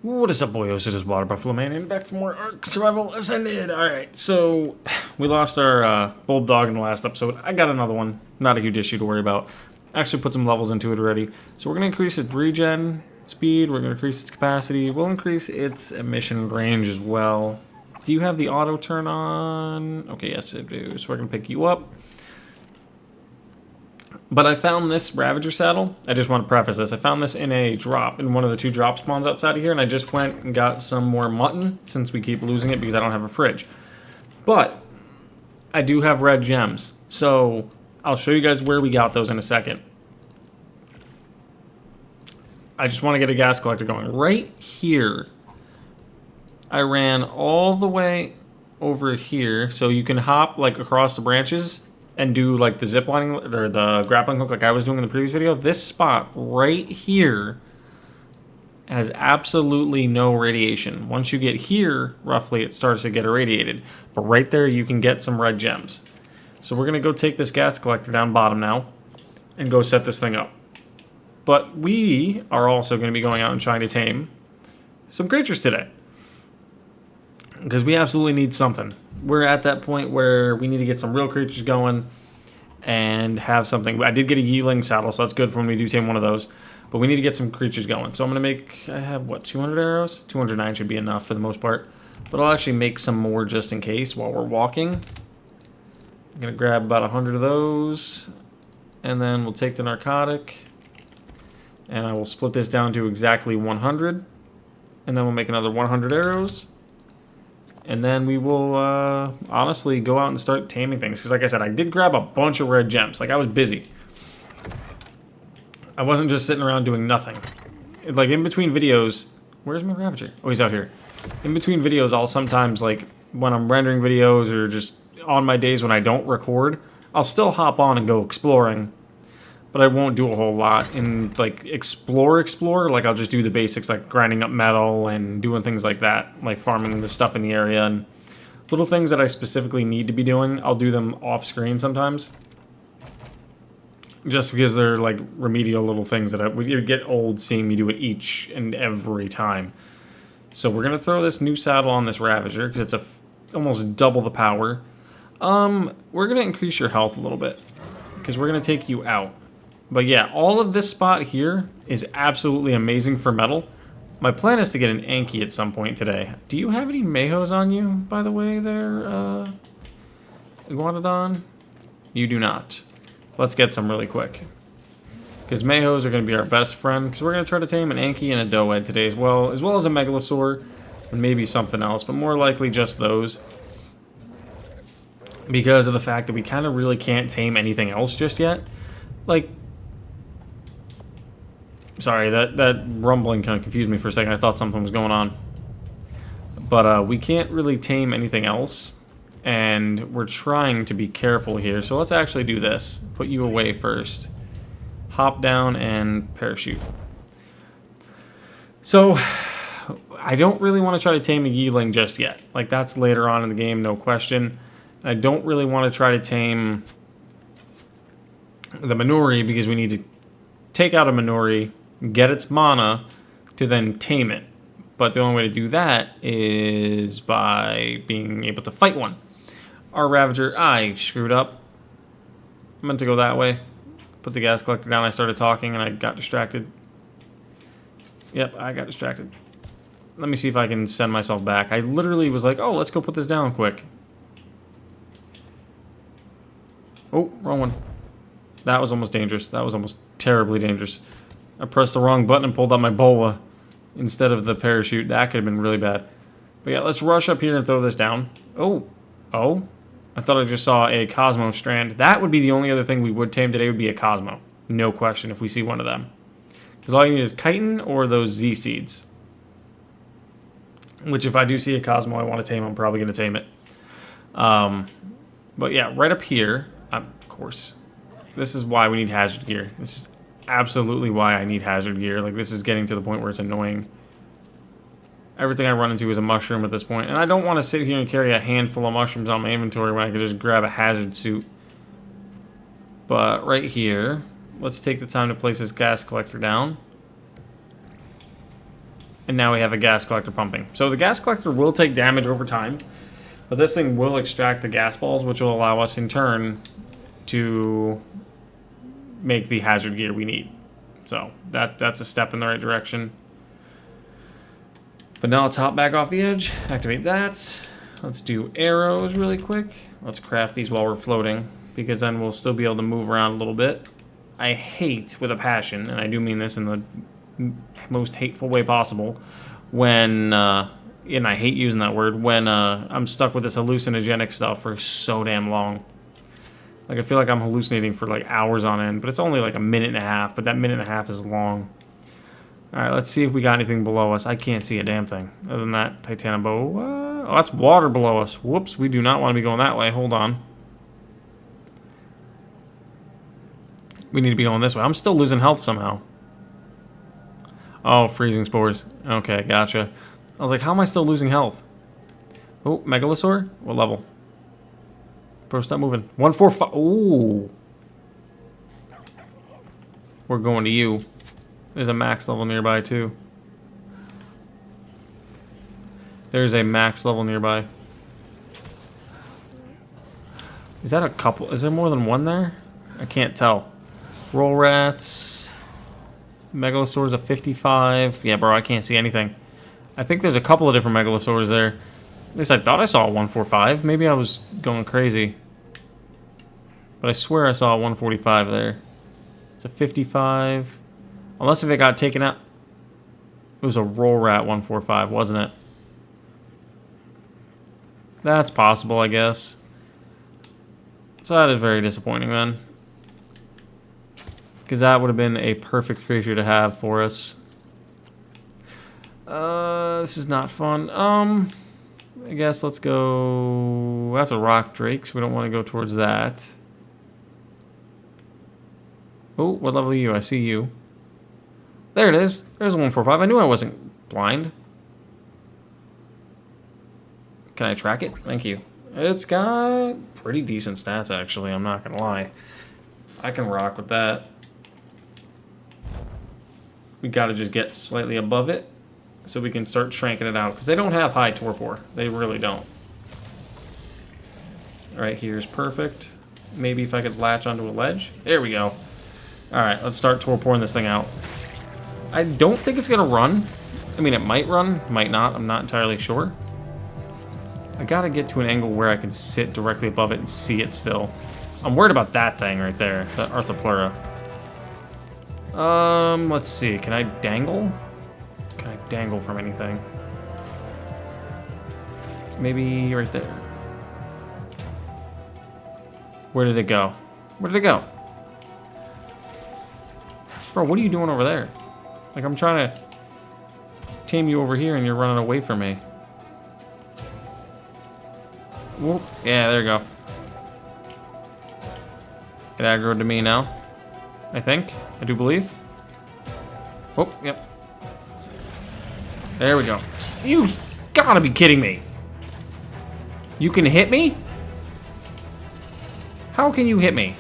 What is up, boyos? It is Water Buffalo Man, and back for more ARK Survival Ascended. Alright, so we lost our bulb dog in the last episode. I got another one. Not a huge issue to worry about. Actually put some levels into it already. So we're going to increase its regen speed. We're going to increase its capacity. We'll increase its emission range as well. Do you have the auto turn on? Okay, yes, I do. So we're going to pick you up. But I found this Ravager saddle. I just want to preface this. I found this in a drop, in one of the two drop spawns outside of here, and I just went and got some more mutton, since we keep losing it because I don't have a fridge. But I do have red gems, so I'll show you guys where we got those in a second. I just want to get a gas collector going. Right here, I ran all the way over here, so you can hop like across the branches and do like the zip lining or the grappling hook like I was doing in the previous video. This spot right here has absolutely no radiation. Once you get here, roughly, it starts to get irradiated. But right there, you can get some red gems. So we're gonna go take this gas collector down bottom now and go set this thing up. But we are also gonna be going out and trying to tame some creatures today, because we absolutely need something. We're at that point where we need to get some real creatures going and have something. I did get a Yeeling saddle, so that's good for when we do tame one of those. But we need to get some creatures going. So I'm going to make, I have, what, 200 arrows? 209 should be enough for the most part. But I'll actually make some more just in case while we're walking. I'm going to grab about 100 of those. And then we'll take the narcotic. And I will split this down to exactly 100. And then we'll make another 100 arrows. And then we will, honestly, go out and start taming things. Because like I said, I did grab a bunch of red gems. Like, I was busy. I wasn't just sitting around doing nothing. It's like, in between videos... Where's my Ravager? Oh, he's out here. In between videos, I'll sometimes, like, when I'm rendering videos or just on my days when I don't record, I'll still hop on and go exploring. But I won't do a whole lot in, like, explore. Like, I'll just do the basics, like grinding up metal and doing things like that. Like, farming the stuff in the area. And little things that I specifically need to be doing, I'll do them off-screen sometimes. Just because they're, like, remedial little things that would get old seeing me do it each and every time. So we're going to throw this new saddle on this Ravager, because it's almost double the power. We're going to increase your health a little bit, because we're going to take you out. But yeah, all of this spot here is absolutely amazing for metal. My plan is to get an Anki at some point today. Do you have any Mayhos on you, by the way, there, Iguanodon? You do not. Let's get some really quick. Because Mayhos are going to be our best friend, because we're going to try to tame an Anki and a Doed today as well as a Megalosaur, and maybe something else, but more likely just those. Because of the fact that we kind of really can't tame anything else just yet. Like, sorry, that rumbling kind of confused me for a second. I thought something was going on. But we can't really tame anything else. And we're trying to be careful here. So let's actually do this. Put you away first. Hop down and parachute. So I don't really want to try to tame a Yeeling just yet. Like, that's later on in the game, no question. I don't really want to try to tame the Minori, because we need to take out a Minori, get its mana, to then tame it. But the only way to do that is by being able to fight one. Our Ravager, I screwed up. I meant to go that way. Put the gas collector down, I started talking, and I got distracted. Yep, I got distracted. Let me see if I can send myself back. I literally was like, oh, let's go put this down quick. Oh, wrong one. That was almost dangerous. That was almost terribly dangerous. I pressed the wrong button and pulled out my bola instead of the parachute. That could have been really bad. But yeah, let's rush up here and throw this down. Oh. I thought I just saw a Cosmo strand. That would be the only other thing we would tame today, would be a Cosmo. No question, if we see one of them. Because all you need is chitin or those Z seeds. Which, if I do see a Cosmo I want to tame, I'm probably going to tame it. But yeah, right up here, of course, this is why we need hazard gear. This is absolutely why I need hazard gear. Like, this is getting to the point where it's annoying. Everything I run into is a mushroom at this point. And I don't want to sit here and carry a handful of mushrooms on my inventory when I could just grab a hazard suit. But right here, let's take the time to place this gas collector down. And now we have a gas collector pumping. So the gas collector will take damage over time, but this thing will extract the gas balls, which will allow us in turn to make the hazard gear we need. So that's a step in the right direction. But now let's hop back off the edge, activate that. Let's do arrows really quick. Let's craft these while we're floating, because then we'll still be able to move around a little bit. I hate with a passion, and I do mean this in the most hateful way possible, when, and I hate using that word, when I'm stuck with this hallucinogenic stuff for so damn long. Like, I feel like I'm hallucinating for like hours on end, but it's only like a minute and a half, but that minute and a half is long. Alright, let's see if we got anything below us. I can't see a damn thing. Other than that, Titanium bow. Oh, that's water below us. Whoops, we do not want to be going that way. Hold on. We need to be going this way. I'm still losing health somehow. Oh, freezing spores. Okay, gotcha. I was like, how am I still losing health? Oh, Megalosaur? What level? Bro, stop moving. 145. Ooh. We're going to you. There's a max level nearby, too. There's a max level nearby. Is that a couple? Is there more than one there? I can't tell. Roll rats. Megalosaur's a 55. Yeah, bro, I can't see anything. I think there's a couple of different Megalosaurs there. At least I thought I saw a 145. Maybe I was going crazy. But I swear I saw a 145 there. It's a 55. Unless if it got taken out. It was a roll rat 145, wasn't it? That's possible, I guess. So that is very disappointing then. Because that would have been a perfect creature to have for us. This is not fun. I guess let's go... That's a rock drake, so we don't want to go towards that. Oh, what level are you? I see you. There it is. There's a 145. I knew I wasn't blind. Can I track it? Thank you. It's got pretty decent stats, actually. I'm not going to lie. I can rock with that. We got to just get slightly above it so we can start shrinking it out. Because they don't have high torpor. They really don't. Right here's perfect. Maybe if I could latch onto a ledge. There we go. Alright, let's start torporing this thing out. I don't think it's going to run. I mean, it might run, might not. I'm not entirely sure. I got to get to an angle where I can sit directly above it and see it still. I'm worried about that thing right there, the Arthropleura. Let's see. Can I dangle? Can I dangle from anything? Maybe right there. Where did it go? Where did it go? Bro, what are you doing over there? Like, I'm trying to tame you over here and you're running away from me. Whoop. Yeah, there you go. Get aggroed to me now. I think. I do believe. Oh, yep. There we go. You gotta be kidding me. You can hit me? How can you hit me?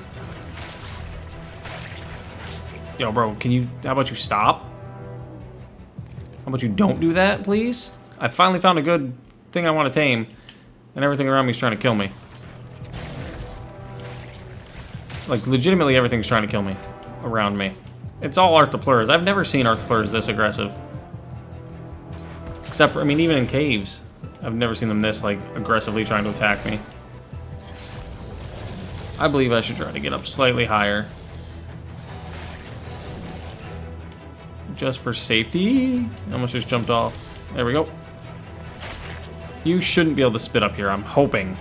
Yo, bro, can you... How about you stop? How about you don't do that, please? I finally found a good thing I want to tame, and everything around me is trying to kill me. Like, legitimately everything's trying to kill me around me. It's all Arthropleurus. I've never seen Arthropleurus this aggressive. Except for, I mean, even in caves, I've never seen them this, like, aggressively trying to attack me. I believe I should try to get up slightly higher. Just for safety. I almost just jumped off. There we go. You shouldn't be able to spit up here. I'm hoping.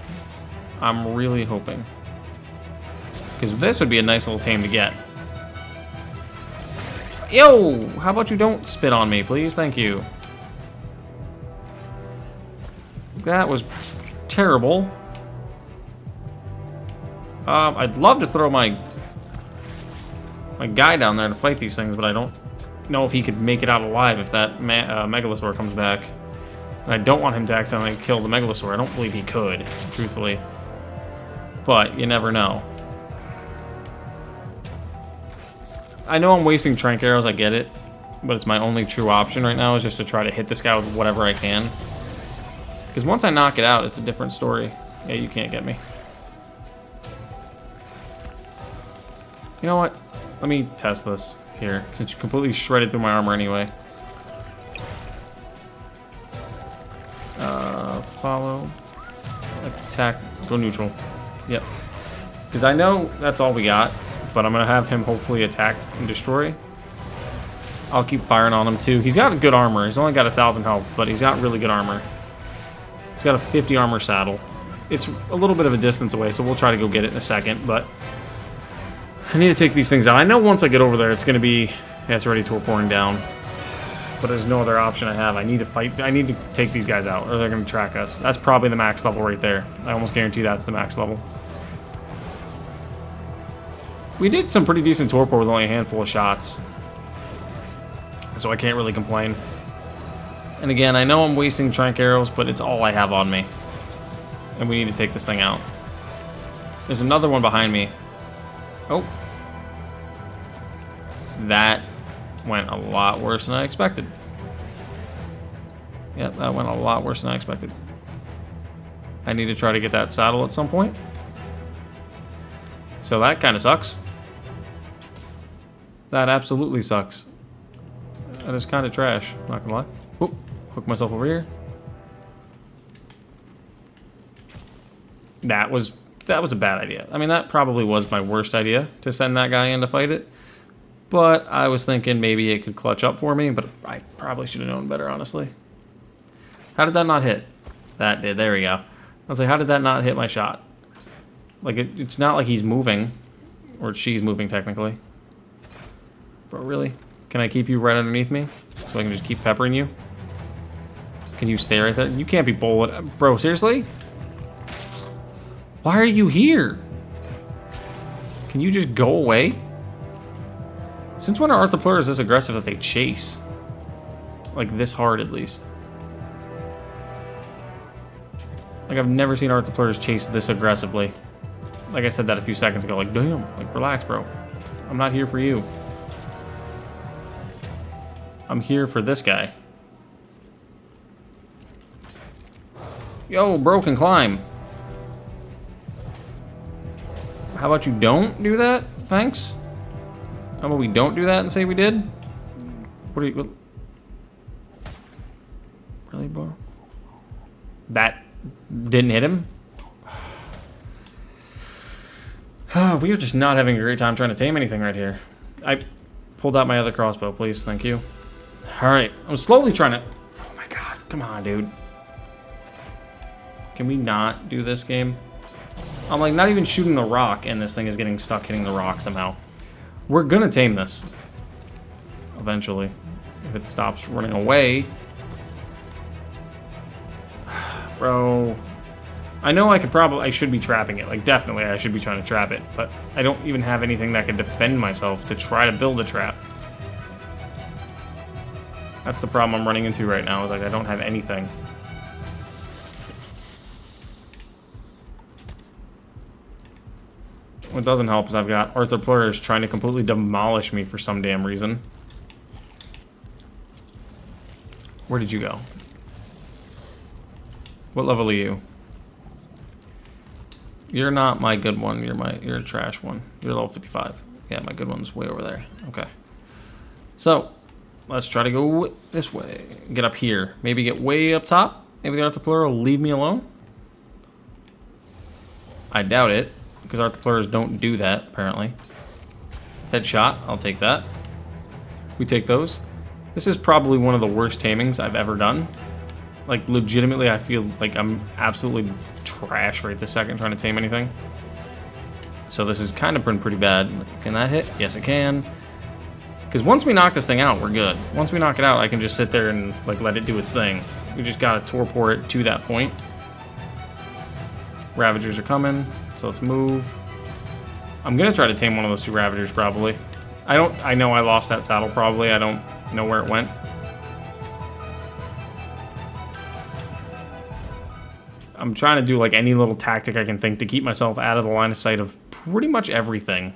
I'm really hoping. Because this would be a nice little tame to get. Yo! How about you don't spit on me, please? Thank you. That was terrible. I'd love to throw my guy down there to fight these things, but I don't know if he could make it out alive if that Megalosaur comes back. And I don't want him to accidentally kill the Megalosaur. I don't believe he could, truthfully. But you never know. I know I'm wasting trank arrows, I get it. but it's my only true option right now is just to try to hit this guy with whatever I can. Because once I knock it out, it's a different story. Yeah, you can't get me. You know what? Let me test this here, since you completely shredded through my armor anyway. Follow. Attack. Go neutral. Yep. Because I know that's all we got, but I'm going to have him hopefully attack and destroy. I'll keep firing on him too. He's got good armor. He's only got 1,000 health, but he's got really good armor. He's got a 50 armor saddle. It's a little bit of a distance away, so we'll try to go get it in a second, but I need to take these things out. I know once I get over there, it's going to be... Yeah, it's already pouring down. But there's no other option I have. I need to fight. I need to take these guys out, or they're going to track us. That's probably the max level right there. I almost guarantee that's the max level. We did some pretty decent torpor with only a handful of shots. So I can't really complain. And again, I know I'm wasting trank arrows, but it's all I have on me. And we need to take this thing out. There's another one behind me. Oh. That went a lot worse than I expected. Yep, that went a lot worse than I expected. I need to try to get that saddle at some point. So that kind of sucks. That absolutely sucks. That is kind of trash, not gonna lie. Whoop, hook myself over here. That was a bad idea. I mean, that probably was my worst idea, to send that guy in to fight it. But I was thinking maybe it could clutch up for me, but I probably should have known better, honestly. How did that not hit? That did, there we go. I was like, how did that not hit my shot? Like, it's not like he's moving, or she's moving technically. Bro, really? Can I keep you right underneath me? So I can just keep peppering you? Can you stay right there? You can't be bullet. Bro, seriously? Why are you here? Can you just go away? Since when are Arthropleurus this aggressive that they chase? Like this hard, at least. Like, I've never seen Arthropleurus chase this aggressively. Like I said that a few seconds ago. Like, damn. Like, relax, bro. I'm not here for you. I'm here for this guy. Yo, bro can climb. How about you don't do that? Thanks. How about we don't do that and say we did? What are you... What? Really, bro? That didn't hit him? We are just not having a great time trying to tame anything right here. I pulled out my other crossbow, please. Thank you. Alright. I'm slowly trying to... Oh my god. Come on, dude. Can we not do this game? I'm like not even shooting the rock and this thing is getting stuck hitting the rock somehow. We're gonna tame this. Eventually. If it stops running away. Bro. I know I should be trapping it. Like, definitely I should be trying to trap it. But I don't even have anything that can defend myself to try to build a trap. That's the problem I'm running into right now, is like I don't have anything. What doesn't help is I've got Arthropleurus trying to completely demolish me for some damn reason. Where did you go? What level are you? You're not my good one. You're a trash one. You're level 55. Yeah, my good one's way over there. Okay. So, let's try to go this way. Get up here. Maybe get way up top. Maybe the Arthropleurus will leave me alone. I doubt it, because Arthropleurus don't do that, apparently. Headshot. I'll take that. We take those. This is probably one of the worst tamings I've ever done. Like, legitimately, I feel like I'm absolutely trash right this second trying to tame anything. So this has kind of been pretty bad. Can that hit? Yes, it can. Because once we knock this thing out, we're good. Once we knock it out, I can just sit there and, like, let it do its thing. We just gotta torpor it to that point. Ravagers are coming, so let's move. I'm gonna try to tame one of those two Ravagers, probably. I know I lost that saddle, probably. I don't know where it went. I'm trying to do like any little tactic I can think to keep myself out of the line of sight of pretty much everything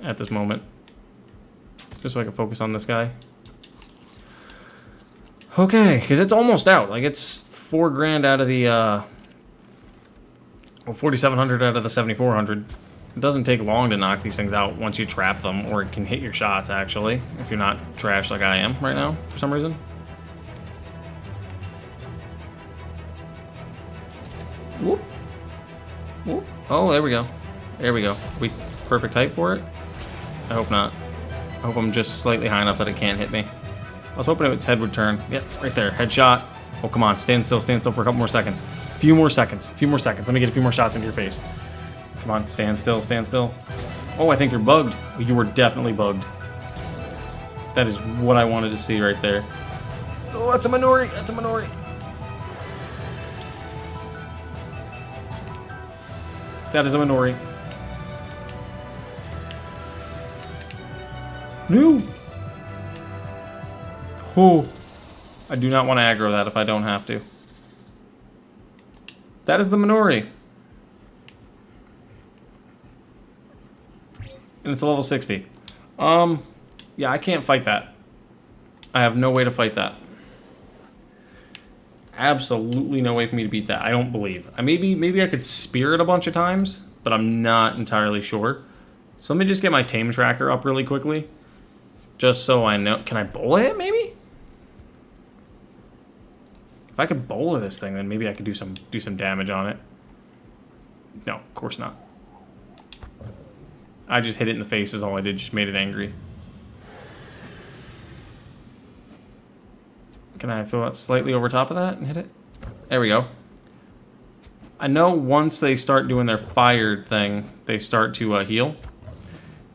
at this moment. Just so I can focus on this guy. Okay, because it's almost out. Like, it's 4 grand out of the, well, 4,700 out of the 7,400. It doesn't take long to knock these things out once you trap them, or it can hit your shots, actually, if you're not trash like I am right now, for some reason. Whoop. Whoop. Oh, there we go. There we go. We perfect height for it? I hope not. I hope I'm just slightly high enough that it can't hit me. I was hoping its head would turn. Yep, right there. Headshot. Oh, come on. Stand still for a couple more seconds. A few more seconds. Let me get a few more shots into your face. Come on. Stand still. Oh, I think you're bugged. You were definitely bugged. That is what I wanted to see right there. Oh, that's a Minori. That is a Minori. No! Oh, I do not want to aggro that if I don't have to. That is the Minori. And it's a level 60. Yeah, I can't fight that. I have no way to fight that. Absolutely no way for me to beat that. I don't believe. Maybe I could spear it a bunch of times, but I'm not entirely sure. So let me just get my tame tracker up really quickly. Just so I know. Can I bola it, maybe? If I could bola this thing, then maybe I could do some damage on it. No, of course not. I just hit it in the face is all I did. Just made it angry. Can I throw that slightly over top of that and hit it? There we go. I know once they start doing their fired thing, they start to heal.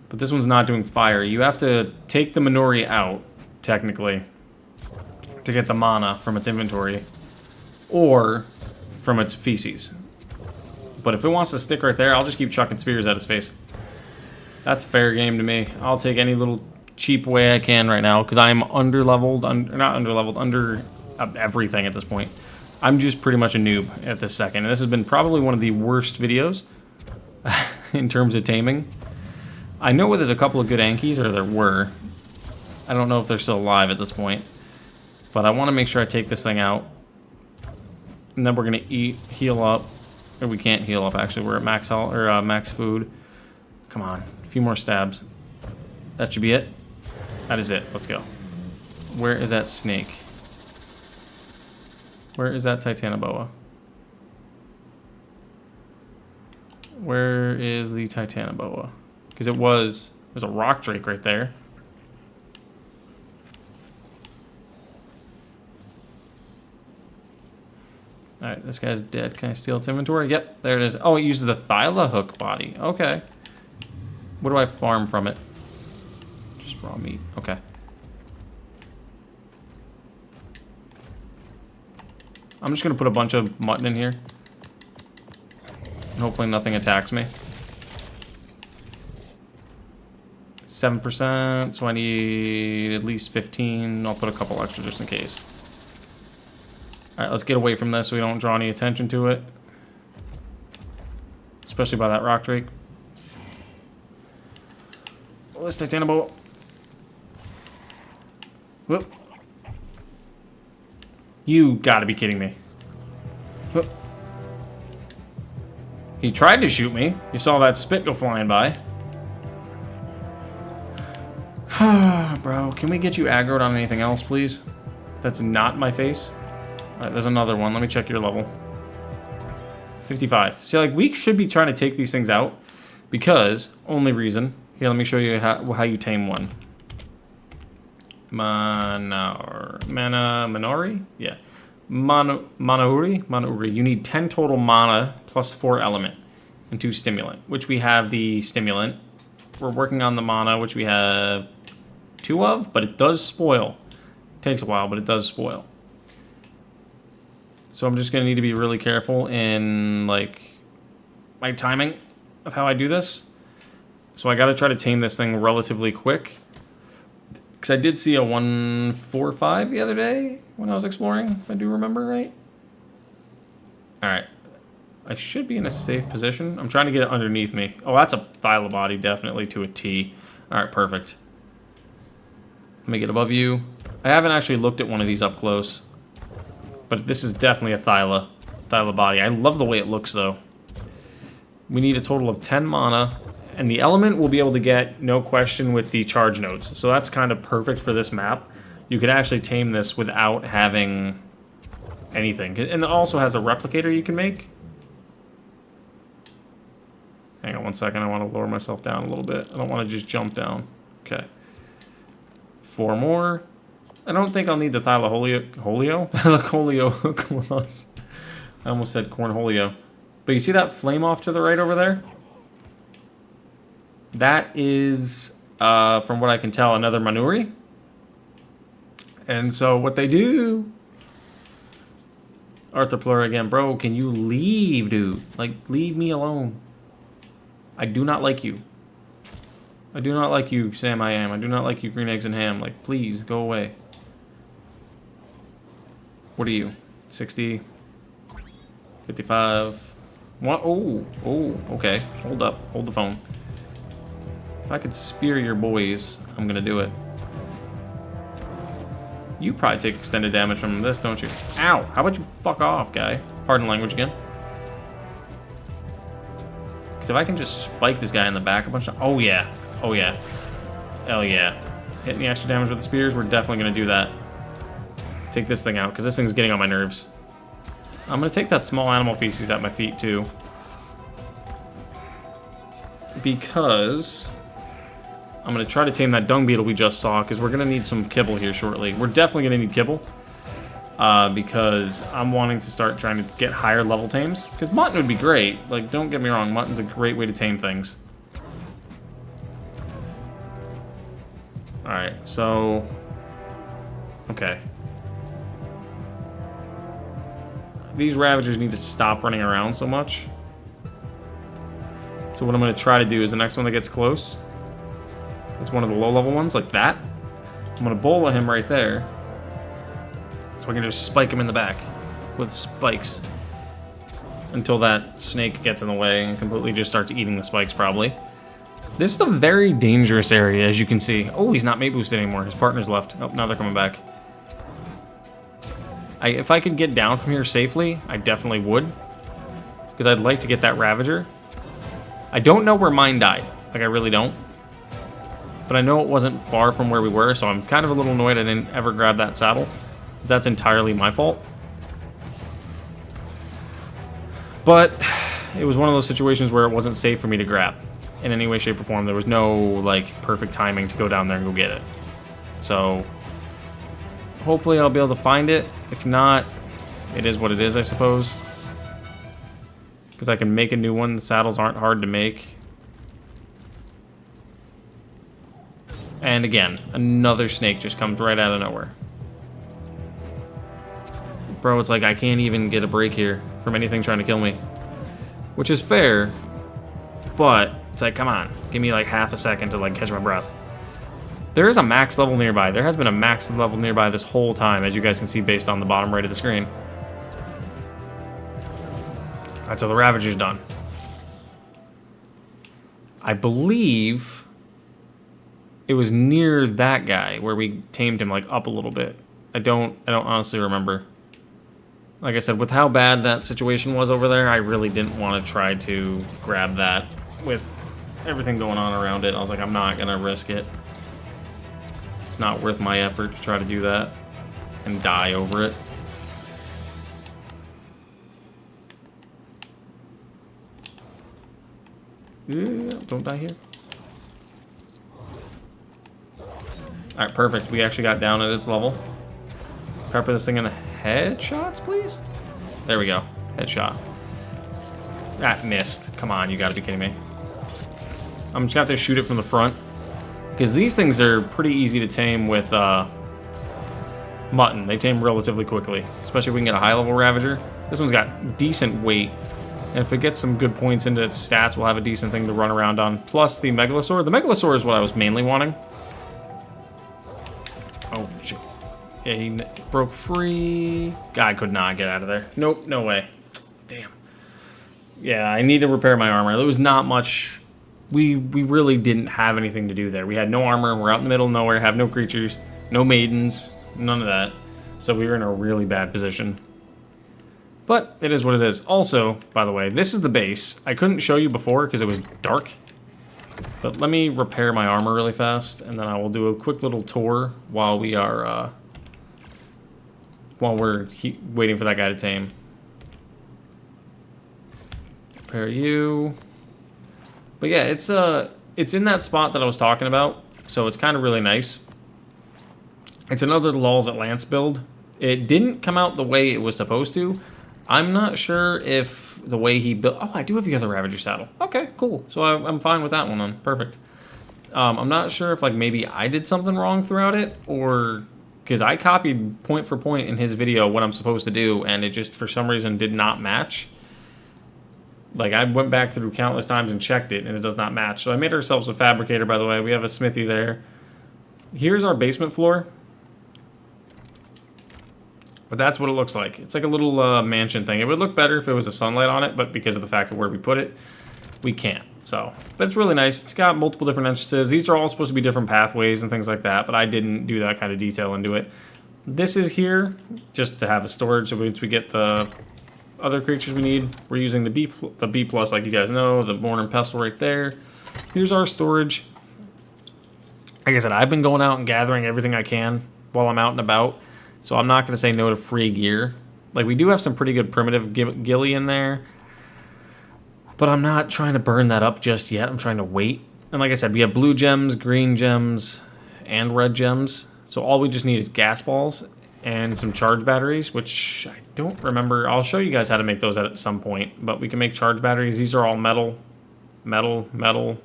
But this one's not doing fire. You have to take the Minori out, technically, to get the mana from its inventory. Or from its feces. But if it wants to stick right there, I'll just keep chucking spears at its face. That's fair game to me. I'll take any little cheap way I can right now, because I'm underleveled, not underleveled, under everything at this point. I'm just pretty much a noob at this second. And this has been probably one of the worst videos in terms of taming. I know where there's a couple of good Ankies, or there were. I don't know if they're still alive at this point. But I want to make sure I take this thing out. And then we're going to heal up. Or we can't heal up, actually. We're at max health, or max food. Come on. A few more stabs. That should be it. That is it. Let's go. Where is that snake? Where is that Titanoboa? Where is the Titanoboa? Because there's a rock drake right there. Alright, this guy's dead. Can I steal its inventory? Yep, there it is. Oh, it uses the Thyla hook body. Okay. What do I farm from it? Just raw meat. Okay. I'm just going to put a bunch of mutton in here. And hopefully nothing attacks me. 7%, so I need at least 15. I'll put a couple extra just in case. Alright, let's get away from this so we don't draw any attention to it. Especially by that rock drake. Oh, this Titanoboa. Whoop. You gotta be kidding me. Whoop. He tried to shoot me. You saw that spit go flying by. Bro, can we get you aggroed on anything else, please? That's not my face. Alright, there's another one. Let me check your level. 55. See, like, we should be trying to take these things out because, only reason. Here, let me show you how you tame one. Minori? Yeah. Manauri. You need 10 total mana plus 4 element and 2 stimulant, which we have the stimulant. We're working on the mana, which we have 2 of, but it does spoil. It takes a while, but it does spoil. So I'm just going to need to be really careful in, like, my timing of how I do this. So I got to try to tame this thing relatively quick. Because I did see a 145 the other day when I was exploring, if I do remember right. Alright. I should be in a safe position. I'm trying to get it underneath me. Oh, that's a Thyla body, definitely, to a T. Alright, perfect. me get above you. I haven't actually looked at one of these up close. But this is definitely a Thyla body. I love the way it looks, though. We need a total of 10 mana. And the element we'll be able to get, no question, with the charge nodes. So that's kind of perfect for this map. You could actually tame this without having anything. And it also has a replicator you can make. Hang on one second. I want to lower myself down a little bit. I don't want to just jump down. Okay. 4 more. I don't think I'll need the Thylacolio claws. I almost said Cornholio. But you see that flame off to the right over there? That is, from what I can tell, another Manuri. And so what they do... Arthur Plura again. Bro, can you leave, dude? Like, leave me alone. I do not like you. I do not like you, Sam I Am. I do not like you, Green Eggs and Ham. Like, please, go away. What are you? 60? 55? What? Oh, okay. Hold up. Hold the phone. If I could spear your boys, I'm gonna do it. You probably take extended damage from this, don't you? Ow! How about you fuck off, guy? Pardon language again. Because if I can just spike this guy in the back a bunch of... Oh, yeah. Oh, yeah. Hell yeah. Hitting the extra damage with the spears, we're definitely gonna do that. Take this thing out, because this thing's getting on my nerves. I'm going to take that small animal feces at my feet, too. Because I'm going to try to tame that dung beetle we just saw, because we're going to need some kibble here shortly. We're definitely going to need kibble. Because I'm wanting to start trying to get higher level tames. Because mutton would be great. Like, don't get me wrong, mutton's a great way to tame things. Alright, so... Okay. These Ravagers need to stop running around so much. So what I'm going to try to do is the next one that gets close, it's one of the low-level ones, like that. I'm going to bola him right there. So I can just spike him in the back with spikes. Until that snake gets in the way and completely just starts eating the spikes, probably. This is a very dangerous area, as you can see. Oh, he's not mate boosted anymore. His partner's left. Oh, now they're coming back. If I could get down from here safely, I definitely would. Because I'd like to get that Ravager. I don't know where mine died. Like, I really don't. But I know it wasn't far from where we were, so I'm kind of a little annoyed I didn't ever grab that saddle. That's entirely my fault. But it was one of those situations where it wasn't safe for me to grab. In any way, shape, or form. There was no, like, perfect timing to go down there and go get it. So... hopefully I'll be able to find it. If not, it is what it is, I suppose. Because I can make a new one. The saddles aren't hard to make. And again, another snake just comes right out of nowhere. Bro, it's like I can't even get a break here from anything trying to kill me. Which is fair, but it's like, come on. Give me like half a second to like catch my breath. There is a max level nearby. There has been a max level nearby this whole time, as you guys can see based on the bottom right of the screen. Alright, so the Ravager's done. I believe it was near that guy where we tamed him like up a little bit. I don't honestly remember. Like I said, with how bad that situation was over there, I really didn't want to try to grab that with everything going on around it. I was like, I'm not gonna risk it. It's not worth my effort to try to do that and die over it. Yeah, don't die here. Alright, perfect. We actually got down at its level. Pepper this thing in the headshots, please. There we go. Headshot. That missed. Come on, you gotta be kidding me. I'm just gonna have to shoot it from the front. Because these things are pretty easy to tame with mutton. They tame relatively quickly. Especially if we can get a high-level Ravager. This one's got decent weight. And if it gets some good points into its stats, we'll have a decent thing to run around on. Plus the Megalosaur. The Megalosaur is what I was mainly wanting. Oh, shit. Yeah, he broke free. Guy could not get out of there. Nope, no way. Damn. Yeah, I need to repair my armor. There was not much... We really didn't have anything to do there. We had no armor. We're out in the middle of nowhere. Have no creatures. No maidens. None of that. So we were in a really bad position. But it is what it is. Also, by the way, this is the base. I couldn't show you before because it was dark. But let me repair my armor really fast, and then I will do a quick little tour while we are, while we're waiting for that guy to tame. Repair you. But yeah, it's in that spot that I was talking about, so it's kind of really nice. It's another Lulz at Lance build. It didn't come out the way it was supposed to. I'm not sure if the way he built... Oh, I do have the other Ravager saddle. Okay, cool. So I'm fine with that one then. Perfect. I'm not sure if, like, maybe I did something wrong throughout it, or... Because I copied point for point in his video what I'm supposed to do, and it just, for some reason, did not match. Like, I went back through countless times and checked it, and it does not match. So I made ourselves a fabricator, by the way. We have a smithy there. Here's our basement floor. But that's what it looks like. It's like a little mansion thing. It would look better if it was a sunlight on it, but because of the fact of where we put it, we can't. So, but it's really nice. It's got multiple different entrances. These are all supposed to be different pathways and things like that, but I didn't do that kind of detail into it. This is here just to have a storage, so once we get the other creatures we need. We're using the B plus, like you guys know, the Mortar and Pestle right there. Here's our storage. Like I said, I've been going out and gathering everything I can while I'm out and about. So I'm not going to say no to free gear. Like, we do have some pretty good primitive gilly in there. But I'm not trying to burn that up just yet. I'm trying to wait. And like I said, we have blue gems, green gems, and red gems. So all we just need is gas balls and some charge batteries, which I don't remember. I'll show you guys how to make those at some point. But we can make charge batteries. These are all metal, iguanodon,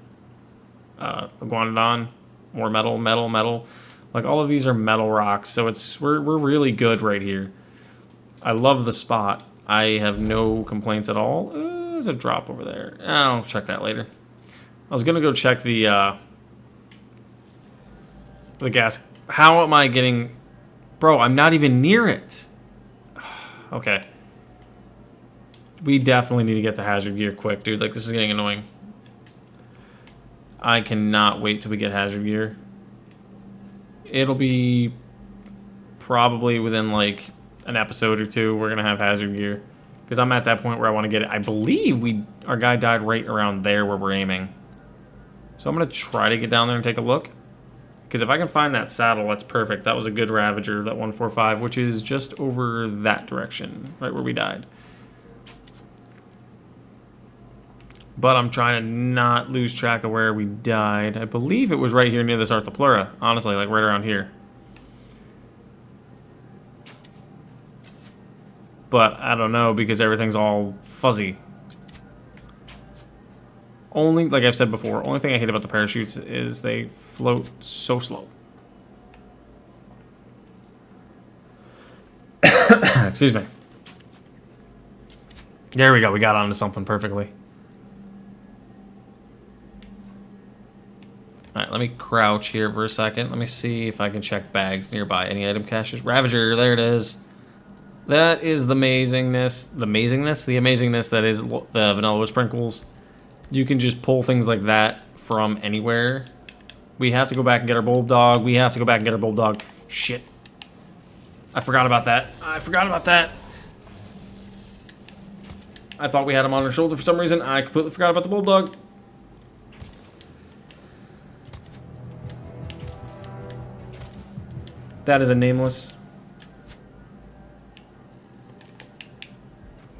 more metal. Like, all of these are metal rocks, so we're really good right here. I love the spot. I have no complaints at all. There's a drop over there. I'll check that later. I was gonna go check the gas. How am I getting... Bro, I'm not even near it. Okay. We definitely need to get the hazard gear quick, dude. Like, this is getting annoying. I cannot wait till we get hazard gear. It'll be probably within like an episode or two. We're gonna have hazard gear because I'm at that point where I want to get it. I believe our guy died right around there where we're aiming. So I'm gonna try to get down there and take a look. Because if I can find that saddle, that's perfect. That was a good Ravager, that 145, which is just over that direction, right where we died. But I'm trying to not lose track of where we died. I believe it was right here near this Arthropleura. Honestly, like right around here. But I don't know because everything's all fuzzy. Only, like I've said before, only thing I hate about the parachutes is they float so slow. Excuse me. There we go. We got onto something perfectly. Alright, let me crouch here for a second. Let me see if I can check bags nearby. Any item caches? Ravager, there it is. That is the amazingness. The amazingness that is the vanilla with sprinkles. You can just pull things like that from anywhere. We have to go back and get our bulldog. Shit. I forgot about that. I thought we had him on our shoulder for some reason. I completely forgot about the bulldog. That is a nameless.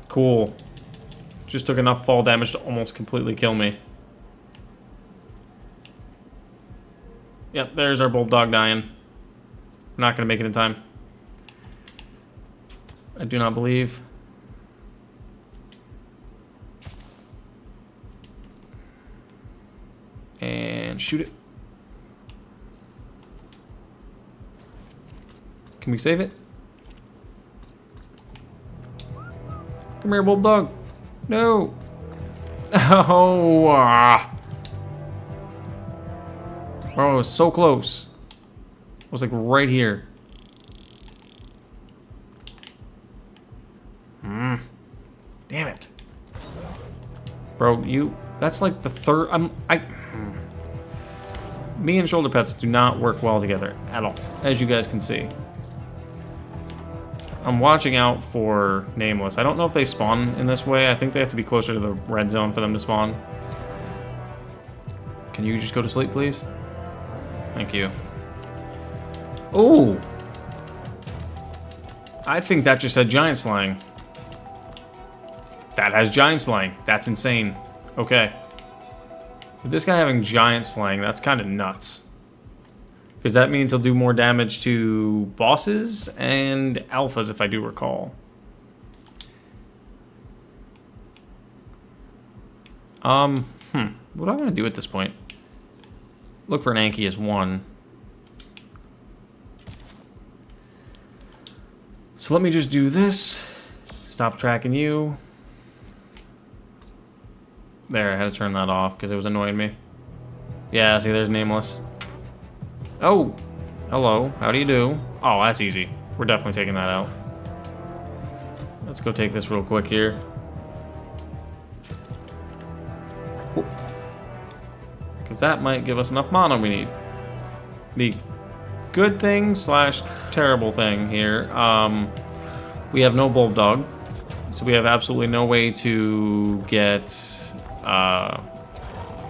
Cool. Just took enough fall damage to almost completely kill me. Yep, there's our bulldog dying. Not gonna make it in time. I do not believe. And shoot it. Can we save it? Come here, bulldog. No. Oh. Oh, it was so close. It was like right here. Damn it. Bro, that's like the third. Me and shoulder pets do not work well together at all, as you guys can see. I'm watching out for Nameless. I don't know if they spawn in this way. I think they have to be closer to the red zone for them to spawn. Can you just go to sleep, please? Thank you. Ooh! I think that just said giant slang. That has giant slang. That's insane. Okay. With this guy having giant slang, that's kind of nuts. Because that means he'll do more damage to bosses and alphas, if I do recall. What do I want to do at this point? Look for an Anki as 1. So let me just do this. Stop tracking you. There, I had to turn that off because it was annoying me. Yeah, see, there's Nameless. Oh, hello. How do you do? Oh, that's easy. We're definitely taking that out. Let's go take this real quick here. Because that might give us enough mana we need. The good thing slash terrible thing here, we have no Bulb Dog. So we have absolutely no way to get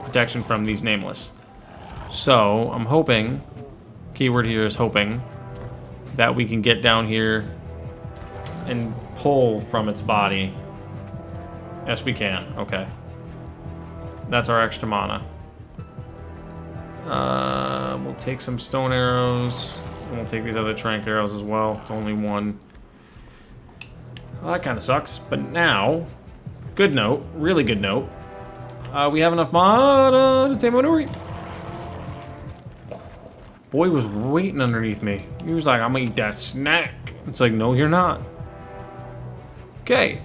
protection from these Nameless. So I'm hoping, keyword here is hoping, that we can get down here and pull from its body. Yes, we can. Okay. That's our extra mana. We'll take some stone arrows, and we'll take these other trank arrows as well. It's only 1. Well, that kind of sucks, but now, good note, really good note. We have enough mana to tame Manuri. Boy was waiting underneath me. He was like, I'm gonna eat that snack. It's like, no, you're not. Okay,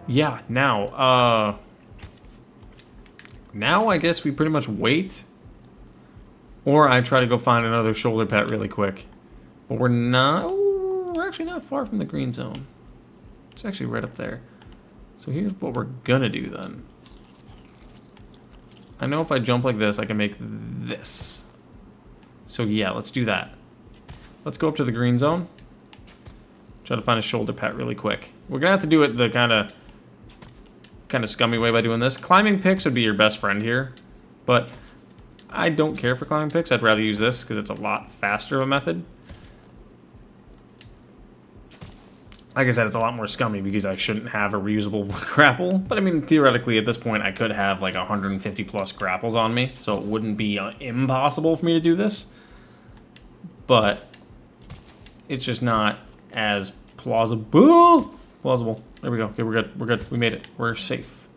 yeah, now I guess we pretty much wait. Or I try to go find another shoulder pet really quick. But we're not, oh, we're actually not far from the green zone. It's actually right up there. So here's what we're gonna do then. I know if I jump like this, I can make this. So yeah, let's do that. Let's go up to the green zone. Try to find a shoulder pet really quick. We're gonna have to do it the kind of scummy way by doing this. Climbing picks would be your best friend here, but I don't care for climbing picks. I'd rather use this because it's a lot faster of a method. Like I said, it's a lot more scummy because I shouldn't have a reusable grapple. But I mean, theoretically, at this point, I could have like 150 plus grapples on me, so it wouldn't be impossible for me to do this. But it's just not as plausible. There we go. Okay, we're good. We're good. We made it. We're safe.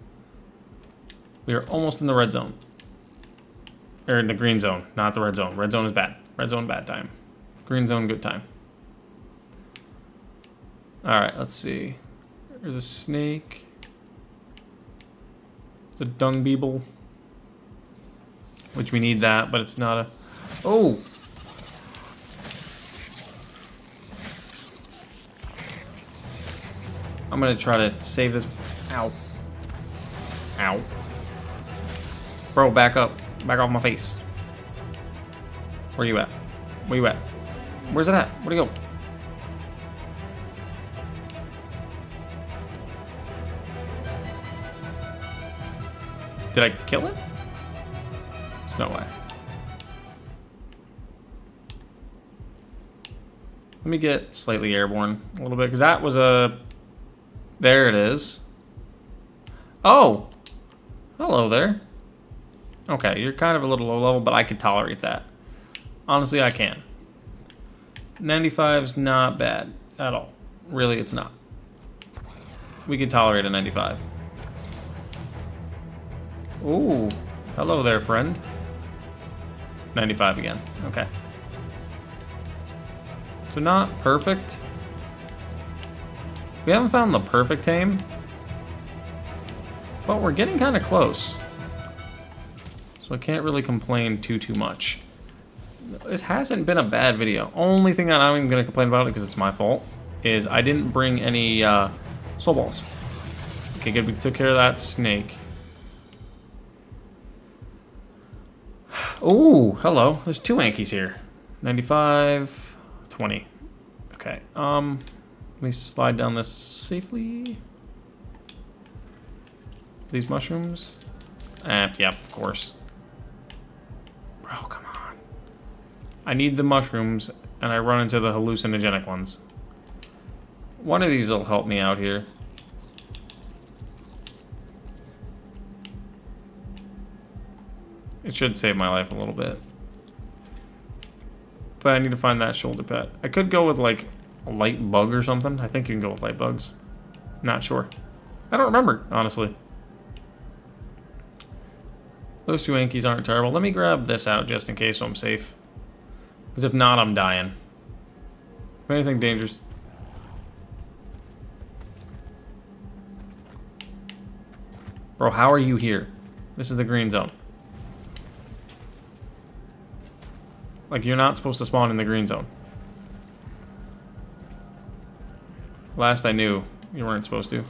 We are almost in the red zone. Or in the green zone, not the red zone. Red zone is bad. Red zone, bad time. Green zone, good time. Alright, let's see. There's a snake. It's a dung beetle. Which we need that, but it's not a... Oh! I'm gonna try to save this. Ow. Ow. Bro, back up. Back off my face. Where you at? Where you at? Where's it at? Where'd it go? Did I kill it? There's no way. Let me get slightly airborne a little bit, because that was a... There it is. Oh! Hello there. Okay, you're kind of a little low level, but I could tolerate that. Honestly, I can. 95's not bad at all. Really, it's not. We can tolerate a 95. Ooh, hello there, friend. 95 again. Okay. So not perfect. We haven't found the perfect tame, but we're getting kind of close. So I can't really complain too much. This hasn't been a bad video. Only thing that I'm going to complain about, because it's my fault, is I didn't bring any soul balls. Okay, good. We took care of that snake. Ooh, hello. There's 2 Ankies here. 95, 20. Okay. Let me slide down this safely. These mushrooms. Yep, of course. Bro, come on. I need the mushrooms, and I run into the hallucinogenic ones. One of these will help me out here. It should save my life a little bit. But I need to find that shoulder pet. I could go with, like, a light bug or something. I think you can go with light bugs. Not sure. I don't remember, honestly. Those 2 Ankies aren't terrible. Let me grab this out just in case so I'm safe. Because if not, I'm dying. If anything dangerous. Bro, how are you here? This is the green zone. Like, you're not supposed to spawn in the green zone. Last I knew, you weren't supposed to.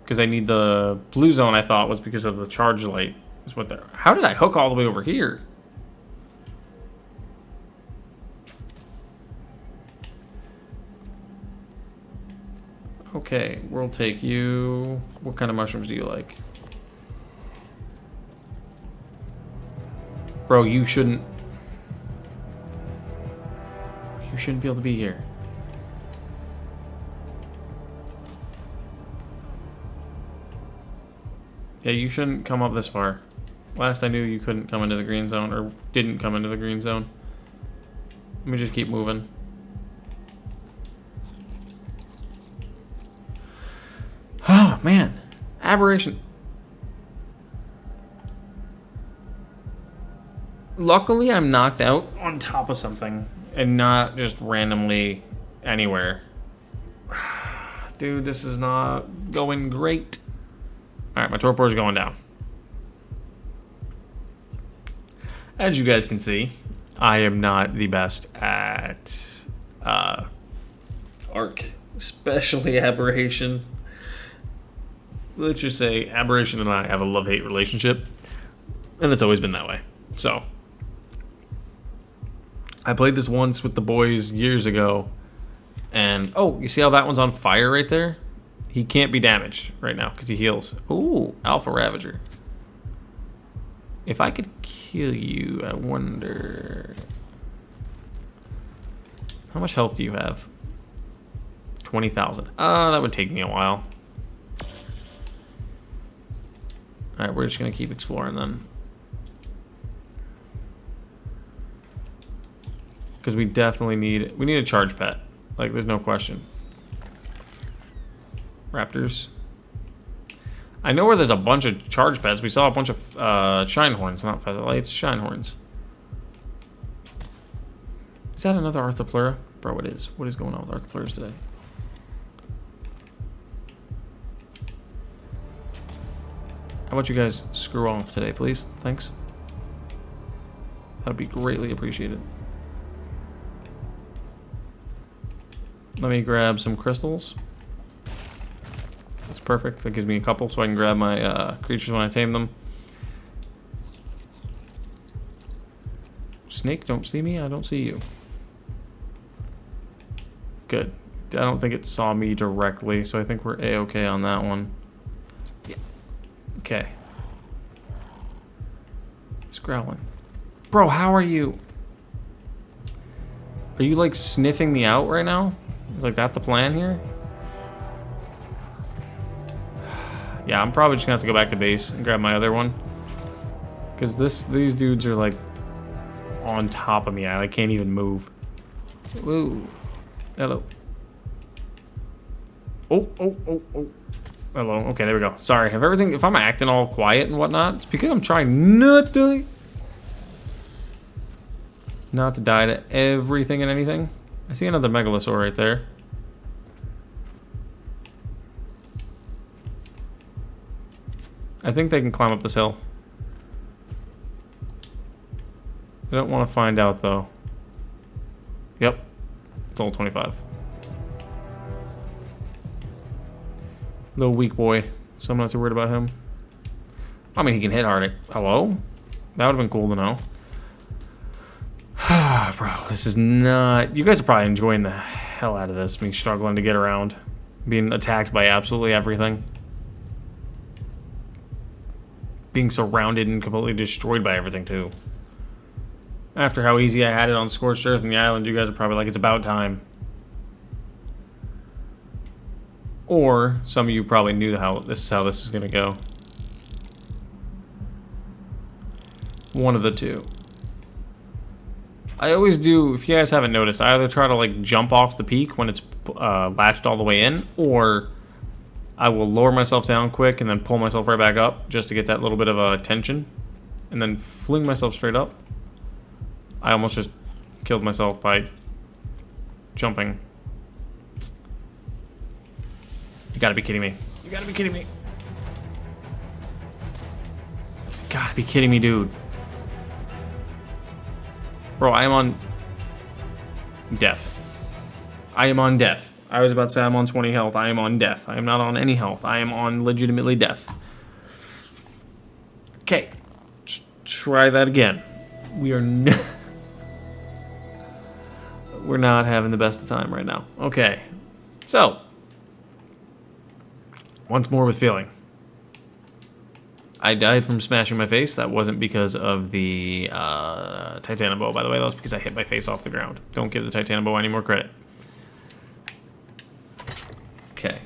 Because I need the blue zone, I thought, was because of the charge light. Is what they're... How did I hook all the way over here? Okay, we'll take you. What kind of mushrooms do you like? Bro, you shouldn't... You shouldn't be able to be here. Yeah, you shouldn't come up this far. Last I knew, you couldn't come into the green zone, or didn't come into the green zone. Let me just keep moving. Oh, man. Aberration. Luckily, I'm knocked out on top of something, and not just randomly anywhere. Dude, this is not going great. Alright, my torpor is going down. As you guys can see, I am not the best at ARK, especially Aberration. Let's just say Aberration and I have a love-hate relationship, and it's always been that way. So, I played this once with the boys years ago, and oh, you see how that one's on fire right there? He can't be damaged right now because he heals. Ooh, Alpha Ravager. If I could kill you, I wonder... How much health do you have? 20,000. That would take me a while. Alright, we're just going to keep exploring then. Because we definitely need... We need a charge pet. Like, there's no question. Raptors. I know where there's a bunch of charge pets. We saw a bunch of shine horns, not featherlights, shine horns. Is that another Arthropleura? Bro, it is. What is going on with Arthropleras today? How about you guys screw off today, please? Thanks. That'd be greatly appreciated. Let me grab some crystals. That's perfect. That gives me a couple so I can grab my creatures when I tame them. Snake, don't see me. I don't see you. Good. I don't think it saw me directly, so I think we're A-okay on that one. Yeah. Okay. Just growling. Bro, how are you? Are you, like, sniffing me out right now? Is, like, that the plan here? Yeah, I'm probably just gonna have to go back to base and grab my other one. Because these dudes are, like, on top of me. I like, can't even move. Whoa. Hello. Oh. Hello. Okay, there we go. Sorry. If I'm acting all quiet and whatnot, it's because I'm trying not to die to everything and anything. I see another Megalosaur right there. I think they can climb up this hill. I don't want to find out, though. Yep. It's all 25. Little weak boy, so I'm not too worried about him. I mean, he can hit hard. Hello? That would have been cool to know. Bro, this is not... You guys are probably enjoying the hell out of this. Me struggling to get around. Being attacked by absolutely everything. Being surrounded and completely destroyed by everything, too. After how easy I had it on Scorched Earth and the island, you guys are probably like, it's about time. Or, some of you probably knew how this is going to go. One of the two. I always do, if you guys haven't noticed, I either try to like jump off the peak when it's latched all the way in, or I will lower myself down quick and then pull myself right back up just to get that little bit of a tension, and then fling myself straight up. I almost just killed myself by jumping. You gotta be kidding me. You gotta be kidding me. You gotta be kidding me, dude. Bro, I am on death. I am on death. I was about to say I'm on 20 health. I am on death. I am not on any health. I am on legitimately death. Okay. Try that again. We are we're not having the best of time right now. Okay. So. Once more with feeling. I died from smashing my face. That wasn't because of the Titanium bow, by the way. That was because I hit my face off the ground. Don't give the Titanium bow any more credit. Okay.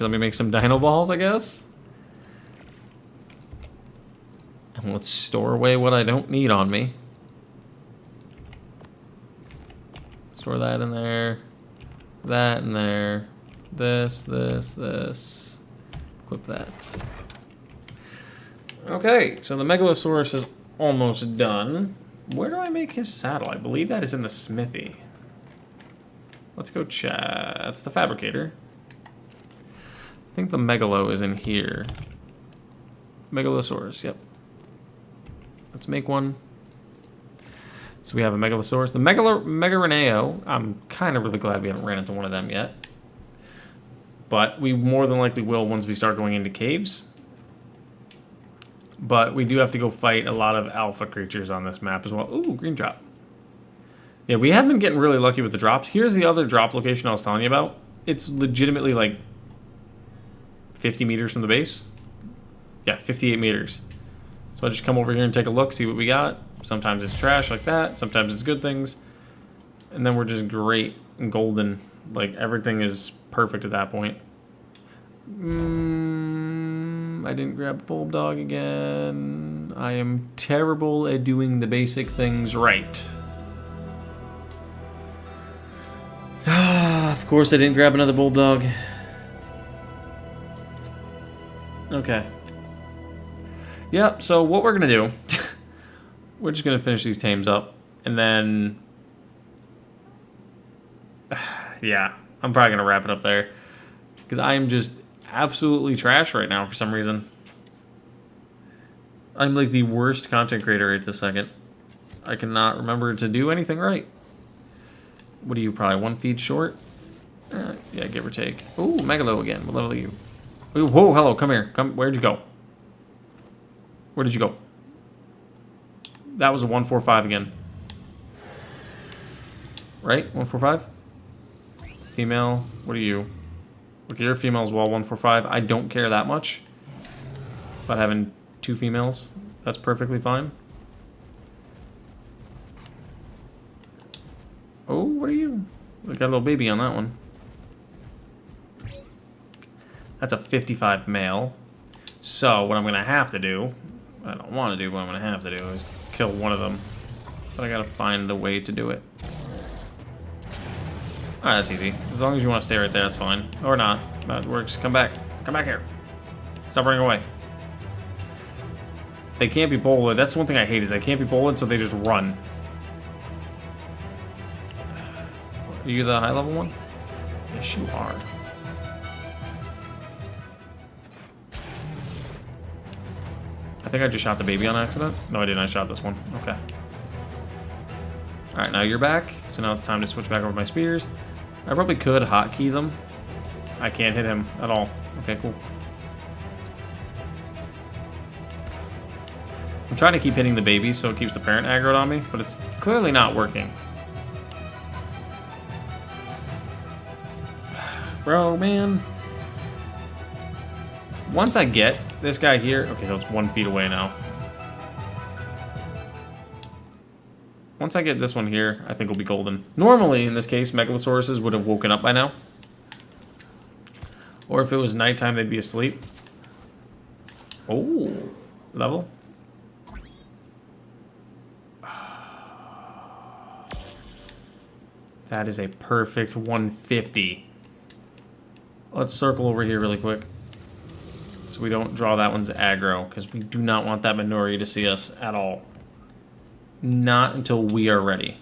Let me make some dino balls, I guess. And let's store away what I don't need on me. Store that in there. That in there. This. Equip that. Okay, so the Megalosaurus is almost done. Where do I make his saddle? I believe that is in the smithy. Let's go chat. That's the fabricator. I think the Megalo is in here. Megalosaurus, yep. Let's make one. So we have a Megalosaurus. The Megareneo, I'm kind of really glad we haven't ran into one of them yet. But we more than likely will once we start going into caves. But we do have to go fight a lot of alpha creatures on this map as well. Ooh, green drop. Yeah, we have been getting really lucky with the drops. Here's the other drop location I was telling you about. It's legitimately like 50 meters from the base. Yeah, 58 meters. So I just come over here and take a look, see what we got. Sometimes it's trash like that. Sometimes it's good things. And then we're just great and golden. Like, everything is perfect at that point. I didn't grab Bulb Dog again. I am terrible at doing the basic things right. Of course I didn't grab another Bulb Dog. Okay. Yep, so what we're going to do, we're just going to finish these tames up. And then... yeah, I'm probably going to wrap it up there. Because I am just absolutely trash right now for some reason. I'm like the worst content creator right this second. I cannot remember to do anything right. What are you, probably one feed short? Yeah, give or take. Ooh, Megalo again. What level are you? Ooh, whoa, hello, come here. Come. Where'd you go? Where did you go? That was a 145 again. Right? 145? Female. What are you? Look, you're a female as well, 145. I don't care that much about having two females. That's perfectly fine. Oh, what are you? We got a little baby on that one. That's a 55 male. So, what I'm going to have to do, I don't want to do, but I'm going to have to do is kill one of them. But I got to find the way to do it. Alright, that's easy. As long as you want to stay right there, that's fine. Or not. That works. Come back. Come back here. Stop running away. They can't be bullied. That's one thing I hate, is they can't be bullied, so they just run. Are you the high level one? Yes, you are. I think I just shot the baby on accident. No, I didn't. I shot this one. Okay. Alright, now you're back. So now it's time to switch back over my spears. I probably could hotkey them. I can't hit him at all. Okay, cool. I'm trying to keep hitting the babies so it keeps the parent aggroed on me, but it's clearly not working. Bro, man. Once I get this guy here... Okay, so it's 1 feet away now. Once I get this one here, I think we'll be golden. Normally, in this case, Megalosauruses would have woken up by now. Or if it was nighttime, they'd be asleep. Oh, level. That is a perfect 150. Let's circle over here really quick. So we don't draw that one's aggro, because we do not want that Minori to see us at all. Not until we are ready.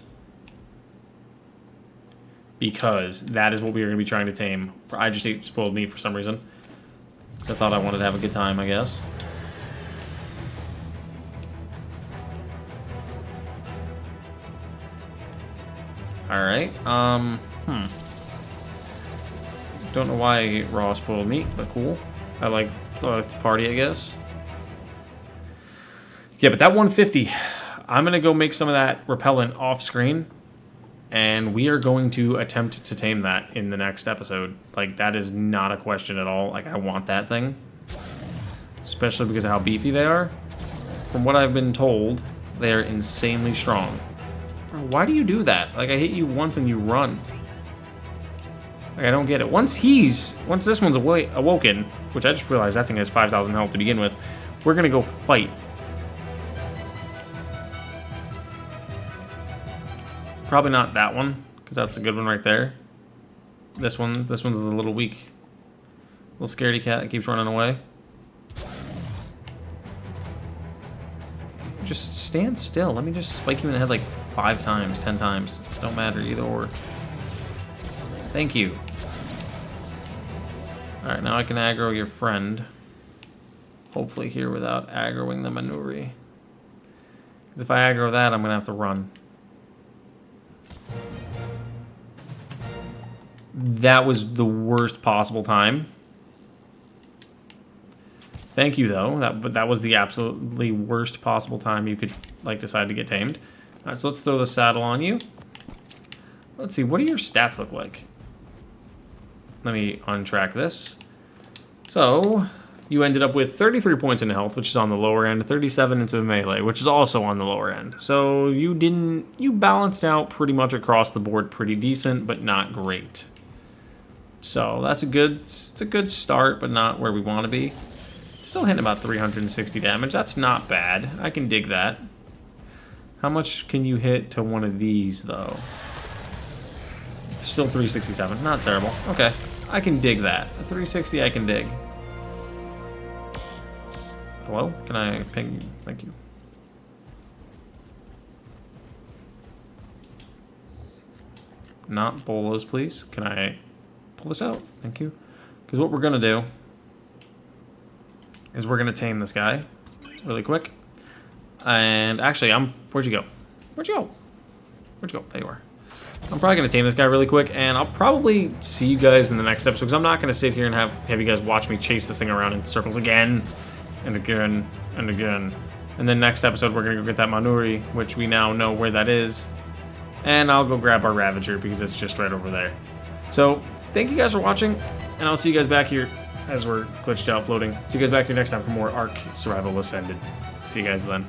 Because that is what we are going to be trying to tame. I just ate spoiled meat for some reason. I thought I wanted to have a good time, I guess. Alright, Don't know why I ate raw spoiled meat, but cool. I like to party, I guess. Yeah, but that 150, I'm going to go make some of that repellent off screen. And we are going to attempt to tame that in the next episode. Like, that is not a question at all. Like, I want that thing. Especially because of how beefy they are. From what I've been told, they are insanely strong. Bro, why do you do that? Like, I hit you once and you run. Like, I don't get it. Once this one's awoken, which I just realized that thing has 5,000 health to begin with, we're gonna go fight. Probably not that one, because that's the good one right there. This one's a little weak. Little scaredy cat that keeps running away. Just stand still. Let me just spike you in the head like 5 times, 10 times. Don't matter, either or. Thank you. Alright, now I can aggro your friend. Hopefully here without aggroing the Minori. Because if I aggro that, I'm going to have to run. That was the worst possible time. Thank you, though. That was the absolutely worst possible time you could, like, decide to get tamed. Alright, so let's throw the saddle on you. Let's see, what do your stats look like? Let me untrack this. So, you ended up with 33 points in health, which is on the lower end, 37 into the melee, which is also on the lower end. So, you balanced out pretty much across the board pretty decent, but not great. So, it's a good start, but not where we want to be. Still hitting about 360 damage. That's not bad. I can dig that. How much can you hit to one of these, though? Still 367. Not terrible. Okay. I can dig that. A 360 I can dig. Hello? Can I ping? Thank you. Not bolas, please. Can I pull this out? Thank you. Because what we're going to do is we're going to tame this guy really quick. And actually, where'd you go? Where'd you go? Where'd you go? There you are. I'm probably going to tame this guy really quick, and I'll probably see you guys in the next episode, because I'm not going to sit here and have you guys watch me chase this thing around in circles again, and again, and again. And then next episode, we're going to go get that Minori, which we now know where that is. And I'll go grab our Ravager, because it's just right over there. So, thank you guys for watching, and I'll see you guys back here as we're glitched out floating. See you guys back here next time for more ARK Survival Ascended. See you guys then.